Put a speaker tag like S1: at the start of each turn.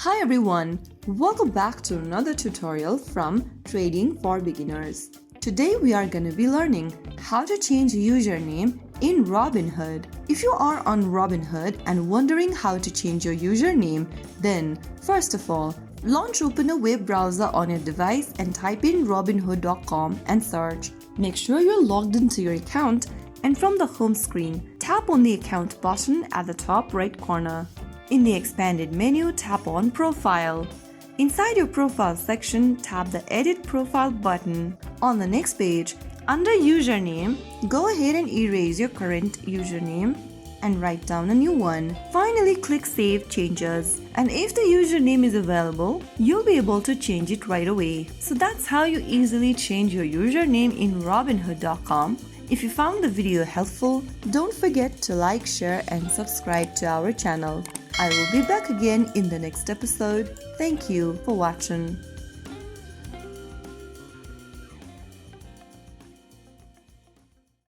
S1: Hi everyone, welcome back to another tutorial from Trading for Beginners. Today we are going to be learning how to change username in Robinhood. If you are on Robinhood and wondering how to change your username, then first of all, open a web browser on your device and type in robinhood.com and search. Make sure you're logged into your account and from the home screen, tap on the account button at the top right corner. In the expanded menu, tap on Profile. Inside your Profile section, tap the Edit Profile button. On the next page, under Username, go ahead and erase your current username and write down a new one. Finally, click Save Changes. And if the username is available, you'll be able to change it right away. So that's how you easily change your username in Robinhood.com. If you found the video helpful, don't forget to like, share and subscribe to our channel. I will be back again in the next episode. Thank you for watching.